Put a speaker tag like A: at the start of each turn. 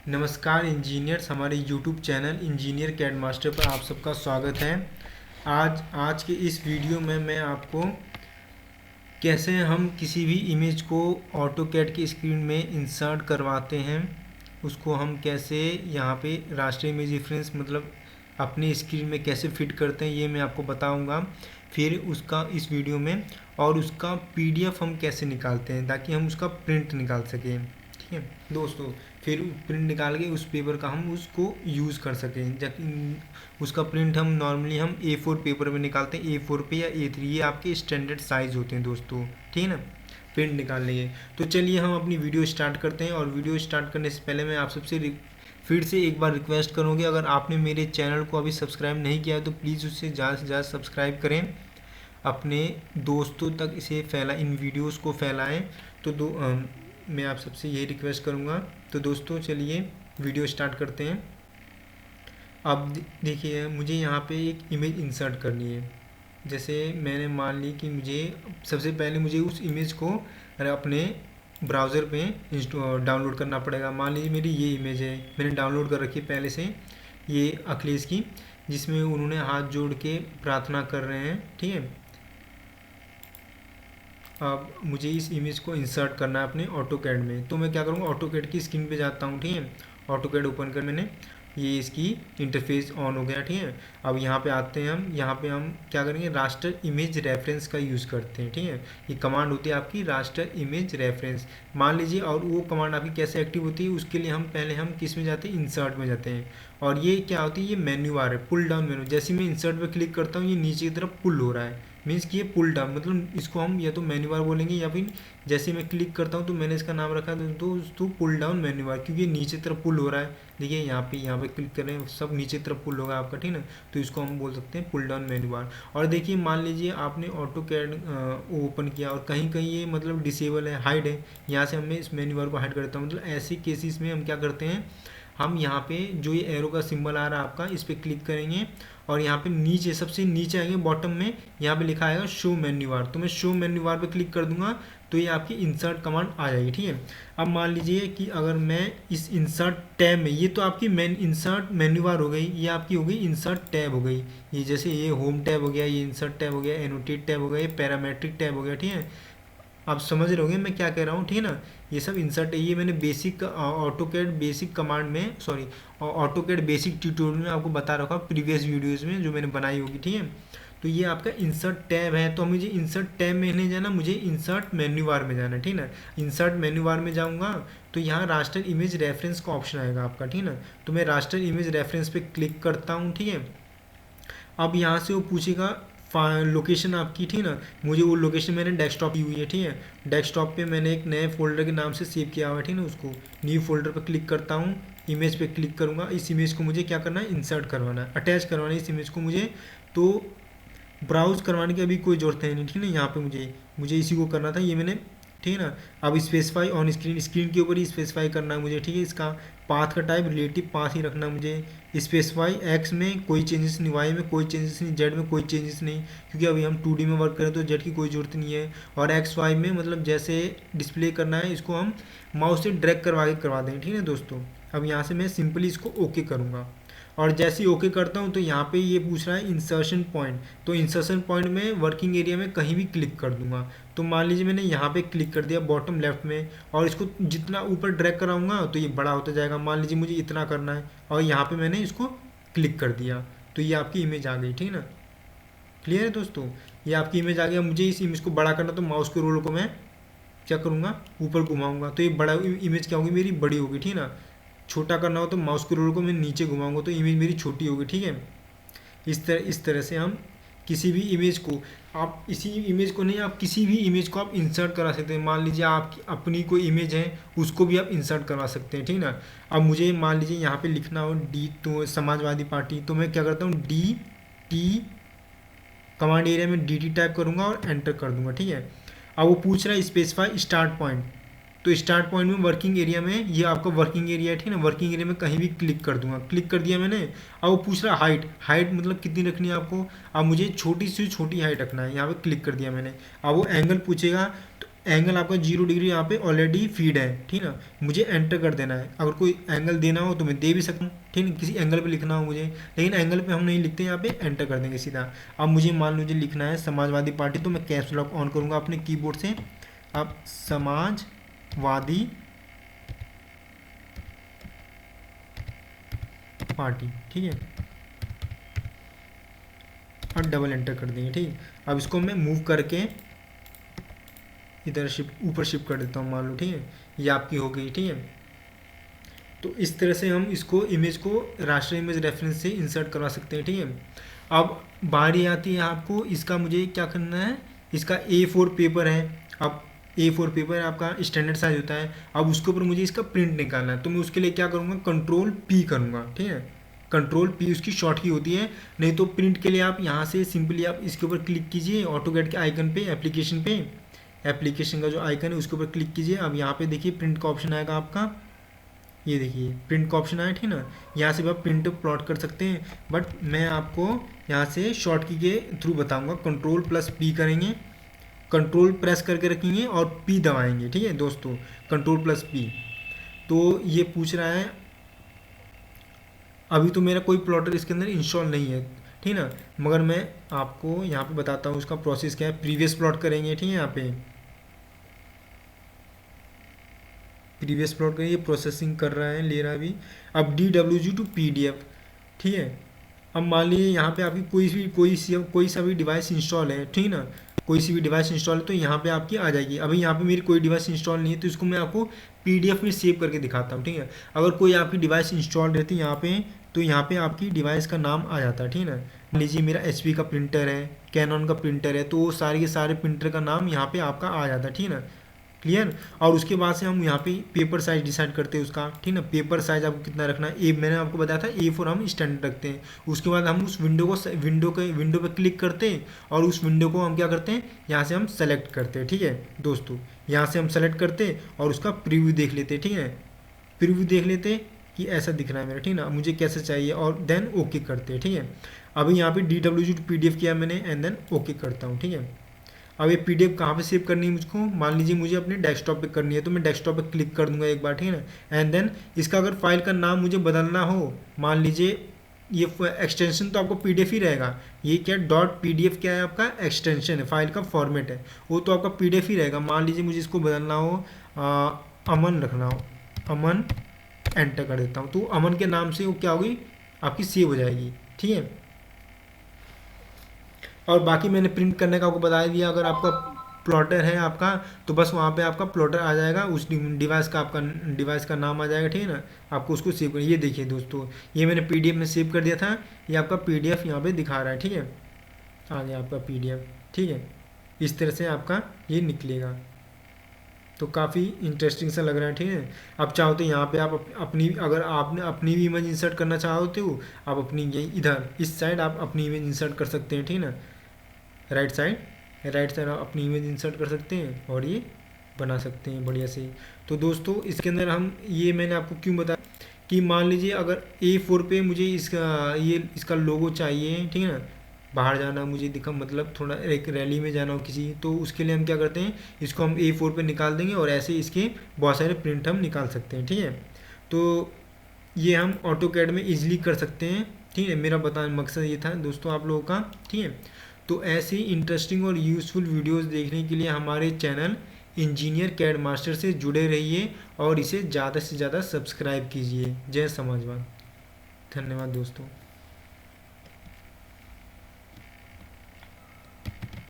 A: नमस्कार इंजीनियर्स, हमारे YouTube channel engineer CAD master पर आप सबका स्वागत है। आज के इस वीडियो में मैं आपको कैसे हम किसी भी इमेज को ऑटो कैड की स्क्रीन में इंसर्ट करवाते हैं, उसको हम कैसे यहाँ पे रास्टर इमेज रेफरेंस मतलब अपनी स्क्रीन में कैसे फिट करते हैं, ये मैं आपको बताऊंगा। फिर उसका इस वीडियो में और उसका पीडीएफ हम कैसे निकालते हैं ताकि हम उसका प्रिंट निकाल सकें। ठीक है दोस्तों, फिर प्रिंट निकाल के उस पेपर का हम उसको यूज़ कर सकें। उसका प्रिंट हम नॉर्मली हम A4 पेपर में निकालते हैं, A4 पे या A3, ये आपके स्टैंडर्ड साइज़ होते हैं दोस्तों। ठीक है ना, प्रिंट निकाल लेंगे। तो चलिए हम अपनी वीडियो स्टार्ट करते हैं। और वीडियो स्टार्ट करने से पहले मैं आप सबसे फिर से एक बार रिक्वेस्ट करूँगी, अगर आपने मेरे चैनल को अभी सब्सक्राइब नहीं किया है तो प्लीज़ उससे ज़्यादा से ज़्यादा सब्सक्राइब करें, अपने दोस्तों तक इसे इन वीडियोस को फैलाएं। तो मैं आप सबसे यही रिक्वेस्ट करूँगा। तो दोस्तों चलिए वीडियो स्टार्ट करते हैं। अब देखिए, मुझे यहाँ पे एक इमेज इंसर्ट करनी है। जैसे मैंने मान ली कि मुझे सबसे पहले मुझे उस इमेज को अपने ब्राउज़र पे डाउनलोड करना पड़ेगा। मान लीजिए मेरी ये इमेज है, मैंने डाउनलोड कर रखी है पहले से, ये अखिलेश की, जिसमें उन्होंने हाथ जोड़ के प्रार्थना कर रहे हैं। ठीक है, अब मुझे इस इमेज को इंसर्ट करना है अपने ऑटो कैड में। तो मैं क्या करूँगा, ऑटो कैड की स्क्रीन पे जाता हूँ। ठीक है, ऑटो कैड ओपन कर मैंने, ये इसकी इंटरफेस ऑन हो गया। ठीक है, अब यहाँ पे आते हैं हम, यहाँ पे हम क्या करेंगे, रास्टर इमेज रेफरेंस का यूज़ करते हैं। ठीक है, ये कमांड होती है आपकी रास्टर इमेज रेफरेंस, मान लीजिए। और वो कमांड आपकी कैसे एक्टिव होती है, उसके लिए हम पहले किस में जाते हैं, इंसर्ट में जाते हैं। और ये क्या होती है, ये मेन्यू बार है, पुल डाउन मेन्यू। जैसे मैं इंसर्ट पर क्लिक करता हूँ, ये नीचे की तरफ पुल हो रहा है, मीन्स कि ये पुल डाउन, मतलब इसको हम या तो मेन्यू बार बोलेंगे, या फिर जैसे मैं क्लिक करता हूँ तो मैंने इसका नाम रखा है दोस्तों पुल डाउन मेन्यू बार, क्योंकि नीचे तरफ पुल हो रहा है। देखिए यहाँ पे क्लिक कर रहे हैं, सब नीचे तरफ पुल होगा आपका। ठीक है, तो इसको हम बोल सकते हैं पुल डाउन मेन्यू बार। और देखिए, मान लीजिए आपने ऑटो कैड ओपन किया और कहीं कहीं ये मतलब डिसेबल है, हाइड है, यहाँ से हमें इस मेन्यू बार को हाइड कर देता हूँ। मतलब ऐसे केसेस में हम क्या करते हैं, हम यहाँ पे जो ये एरो का सिंबल आ रहा है आपका, इस पर क्लिक करेंगे और यहाँ पे नीचे सबसे नीचे आएंगे बॉटम में, यहाँ पे लिखा आएगा शो मेन्यू बार। तो मैं शो मेन्यू बार पे क्लिक कर दूंगा तो ये आपकी इंसर्ट कमांड आ जाएगी। ठीक है, अब मान लीजिए कि अगर मैं इस इंसर्ट टैब में, ये तो आपकी इंसर्ट मेन्यू बार हो गई, ये आपकी हो गई इंसर्ट टैब हो गई। ये जैसे ये होम टैब हो गया, ये इंसर्ट टैब हो गया, एनोटेट टैब हो गया, ये पैरामेट्रिक टैब हो गया। ठीक है, आप समझ रहे होंगे मैं क्या कह रहा हूँ। ठीक है ना, ये सब इंसर्ट है। ये मैंने basic AutoCAD basic command में, sorry AutoCAD basic tutorial में आपको बता रखा प्रीवियस वीडियोज़ में जो मैंने बनाई होगी। ठीक है, तो ये आपका इंसर्ट टैब है। तो मुझे इंसर्ट टैब में नहीं जाना, मुझे इंसर्ट मेन्यू बार में जाना है। ठीक है ना, इंसर्ट मेन्यू बार में जाऊँगा तो यहाँ रास्टर इमेज रेफरेंस का ऑप्शन आएगा आपका। ठीक है ना, तो मैं रास्टर इमेज रेफरेंस पे क्लिक करता हूँ। ठीक है, अब यहाँ से वो पूछेगा लोकेशन आपकी। ठीक है ना, मुझे वो लोकेशन मैंने डेस्कटॉप की हुई है। ठीक है, डेस्कटॉप पे मैंने एक नए फोल्डर के नाम से सेव किया हुआ है। ठीक है ना, उसको न्यू फोल्डर पे क्लिक करता हूँ, इमेज पे क्लिक करूँगा। इस इमेज को मुझे क्या करना है, इंसर्ट करवाना है, अटैच करवाना है इस इमेज को मुझे। तो ब्राउज़ करवाने की अभी कोई ज़रूरत है नहीं। ठीक है ना, यहाँ पे मुझे इसी को करना था, ये मैंने, ठीक है ना। अब स्पेसिफाई ऑन स्क्रीन के ऊपर ही स्पेसिफाई करना है मुझे। ठीक है, इसका पाथ का टाइप रिलेटिव पाथ ही रखना मुझे। स्पेसिफाई एक्स में कोई चेंजेस नहीं, वाई में कोई चेंजेस नहीं, जेड में कोई चेंजेस नहीं, क्योंकि अभी हम 2D में वर्क करें तो जेड की कोई ज़रूरत नहीं है। और एक्स वाई में मतलब जैसे डिस्प्ले करना है, इसको हम माउस से ड्रैग करवा के करवा देंगे। ठीक है दोस्तों, अब यहाँ से मैं सिंपली इसको ओके करूँगा। और जैसे ही ओके करता हूँ तो यहाँ पे ये पूछ रहा है इंसर्शन पॉइंट। तो इंसर्शन पॉइंट में वर्किंग एरिया में कहीं भी क्लिक कर दूंगा। तो मान लीजिए मैंने यहाँ पे क्लिक कर दिया बॉटम लेफ्ट में, और इसको जितना ऊपर ड्रैग कराऊंगा तो ये बड़ा होता जाएगा। मान लीजिए मुझे इतना करना है और यहाँ पे मैंने इसको क्लिक कर दिया तो ये आपकी इमेज आ गई। ठीक है ना, क्लियर है दोस्तों, ये आपकी इमेज आ गया। मुझे इस इमेज को बड़ा करना तो माउस के रोल को मैं क्या करूँगा, ऊपर घुमाऊंगा तो ये बड़ा इमेज क्या होगी, मेरी बड़ी होगी। ठीक है ना, छोटा करना हो तो माउस के रोल को मैं नीचे घुमाऊंगा तो इमेज मेरी छोटी होगी। ठीक है, इस तरह से हम किसी भी इमेज को, आप इसी इमेज को नहीं, आप किसी भी इमेज को आप इंसर्ट करा सकते हैं। मान लीजिए आपकी अपनी कोई इमेज है, उसको भी आप इंसर्ट करा सकते हैं। ठीक है ना, अब मुझे मान लीजिए यहाँ पे लिखना हो डी, तो समाजवादी पार्टी, तो मैं क्या करता हूँ, DT कमांड एरिया में DT टाइप करूँगा और एंटर कर दूंगा। ठीक है, अब वो पूछ रहा है स्पेसिफाई स्टार्ट पॉइंट। तो स्टार्ट पॉइंट में वर्किंग एरिया में, ये आपका वर्किंग एरिया है। ठीक है ना, वर्किंग एरिया में कहीं भी क्लिक कर दूंगा, क्लिक कर दिया मैंने। अब वो पूछ रहा है हाइट मतलब कितनी रखनी है आपको। अब मुझे छोटी से छोटी हाइट रखना है, यहाँ पे क्लिक कर दिया मैंने। अब वो एंगल पूछेगा, तो एंगल आपका 0 डिग्री यहाँ पे ऑलरेडी फीड है, ठीक ना। मुझे एंटर कर देना है। अगर कोई एंगल देना हो तो मैं दे भी सकता हूँ, ठीक है, किसी एंगल पे लिखना हो मुझे, लेकिन एंगल पे हम नहीं लिखते, यहाँ पे एंटर कर देंगे सीधा। अब मुझे मान लीजिए लिखना है समाजवादी पार्टी, तो मैं कैप्स लॉक ऑन करूँगा अपने कीबोर्ड से। अब समाजवादी पार्टी, ठीक है, और डबल एंटर कर देंगे, ठीक है। अब इसको मैं मूव करके इधर शिफ्ट ऊपर शिफ्ट कर देता हूँ मान लो, ठीक है, ये आपकी हो गई, ठीक है। तो इस तरह से हम इसको इमेज को रास्टर इमेज रेफरेंस से इंसर्ट करवा सकते हैं, ठीक है। अब बारी आती है आपको इसका, मुझे क्या करना है, इसका A4 पेपर है। अब A4 पेपर आपका स्टैंडर्ड साइज होता है। अब उसके ऊपर मुझे इसका प्रिंट निकालना है, तो मैं उसके लिए क्या करूँगा, Ctrl+P करूँगा, ठीक है। Ctrl+P उसकी शॉर्ट की होती है। नहीं तो प्रिंट के लिए आप यहाँ से सिंपली आप इसके ऊपर क्लिक कीजिए ऑटोकैड के आइकन पे, एप्लीकेशन पे, एप्लीकेशन का जो आइकन है उसके ऊपर क्लिक कीजिए। अब यहाँ पे देखिए प्रिंट का ऑप्शन आएगा आपका, ये देखिए प्रिंट का ऑप्शन आया, ठीक ना। यहाँ से भी आप प्रिंट प्लॉट कर सकते हैं, बट मैं आपको यहाँ से शॉर्ट की के थ्रू बताऊँगा। Ctrl+P करेंगे, कंट्रोल प्रेस करके रखेंगे और P दबाएंगे, ठीक है दोस्तों, Ctrl+P। तो ये पूछ रहा है, अभी तो मेरा कोई प्लॉटर इसके अंदर इंस्टॉल नहीं है, ठीक ना, मगर मैं आपको यहाँ पे बताता हूँ उसका प्रोसेस क्या है। प्रीवियस प्लॉट करेंगे, ठीक है, यहाँ पे प्रीवियस प्लॉट करेंगे, ये प्रोसेसिंग कर रहा है, ले रहा है अभी। अब DWG टू PDF, ठीक है। अब मान लीजिए यहाँ पे आपकी कोई सा भी डिवाइस इंस्टॉल है, ठीक ना, कोई सी भी डिवाइस इंस्टॉल है तो यहाँ पे आपकी आ जाएगी। अभी यहाँ पे मेरी कोई डिवाइस इंस्टॉल नहीं है, तो इसको मैं आपको PDF में सेव करके दिखाता हूँ, ठीक है। अगर कोई आपकी डिवाइस इंस्टॉल रहती है यहाँ पे, तो यहाँ पे आपकी डिवाइस का नाम आ जाता है, ठीक है ना। मान लीजिए मेरा HP का प्रिंटर है, कैनन का प्रिंटर है, तो वो सारे के सारे प्रिंटर का नाम यहाँ पे आपका आ जाता है, ठीक है ना, क्लियर। और उसके बाद से हम यहाँ पे पेपर साइज डिसाइड करते हैं उसका, ठीक ना। पेपर साइज आपको कितना रखना है, मैंने आपको बताया था A4 हम स्टैंडर्ड रखते हैं। उसके बाद हम उस विंडो पे क्लिक करते हैं और उस विंडो को हम क्या करते हैं, यहाँ से हम सेलेक्ट करते हैं, ठीक है दोस्तों। यहाँ से हम सेलेक्ट करते हैं और उसका प्रीव्यू देख लेते हैं, ठीक है। प्रीव्यू देख लेते हैं कि ऐसा दिख रहा है मेरा, ठीक ना, मुझे कैसे चाहिए, और देन ओके करते हैं, ठीक है। अभी यहाँ पे DWG टू PDF किया मैंने, एंड देन ओके करता हूँ, ठीक है। अब ये PDF कहाँ पे सेव करनी है मुझको, मान लीजिए मुझे अपने डेस्कटॉप पे करनी है, तो मैं डेस्कटॉप पे क्लिक कर दूंगा एक बार, ठीक है ना। एंड देन इसका अगर फाइल का नाम मुझे बदलना हो, मान लीजिए ये एक्सटेंशन तो आपको PDF ही रहेगा, ये क्या .pdf क्या है आपका एक्सटेंशन है, फाइल का फॉर्मेट है, वो तो आपका PDF ही रहेगा। मान लीजिए मुझे इसको बदलना हो, अमन रखना हो, अमन, एंटर कर देता हूँ, तो अमन के नाम से वो क्या होगी, आपकी सेव हो जाएगी, ठीक है। और बाकी मैंने प्रिंट करने का आपको बता दिया। अगर आपका प्लॉटर है आपका, तो बस वहाँ पे आपका प्लॉटर आ जाएगा, उस डिवाइस का आपका डिवाइस का नाम आ जाएगा, ठीक है ना। आपको उसको सेव कर, ये देखिए दोस्तों, ये मैंने PDF में सेव कर दिया था, ये आपका PDF यहाँ पे दिखा रहा है, ठीक है, आ गया आपका PDF, ठीक है। इस तरह से आपका ये निकलेगा, तो काफ़ी इंटरेस्टिंग सा लग रहा है, ठीक है। अब चाहो तो यहाँ पे आप अपनी, अगर आपने अपनी भी इमेज इंसर्ट करना चाहते हो, आप अपनी ये इधर इस साइड आप अपनी इमेज इंसर्ट कर सकते हैं, ठीक है ना। राइट साइड आप अपनी इमेज इंसर्ट कर सकते हैं और ये बना सकते हैं बढ़िया से। तो दोस्तों इसके अंदर हम, ये मैंने आपको क्यों बताया कि मान लीजिए अगर A4 पे मुझे इसका लोगो चाहिए, ठीक है ना, बाहर जाना मुझे दिखा, मतलब थोड़ा एक रैली में जाना हो किसी, तो उसके लिए हम क्या करते हैं, इसको हम A4 पे निकाल देंगे और ऐसे इसके बहुत सारे प्रिंट हम निकाल सकते हैं, ठीक है। तो ये हम ऑटोकैड में इजीली कर सकते हैं, ठीक है। मेरा बताने मकसद ये था दोस्तों आप लोगों का, ठीक है। तो ऐसी इंटरेस्टिंग और यूज़फुल वीडियोस देखने के लिए हमारे चैनल इंजीनियर कैड मास्टर से जुड़े रहिए और इसे ज़्यादा से ज़्यादा सब्सक्राइब कीजिए। जय समाजवाद, धन्यवाद दोस्तों।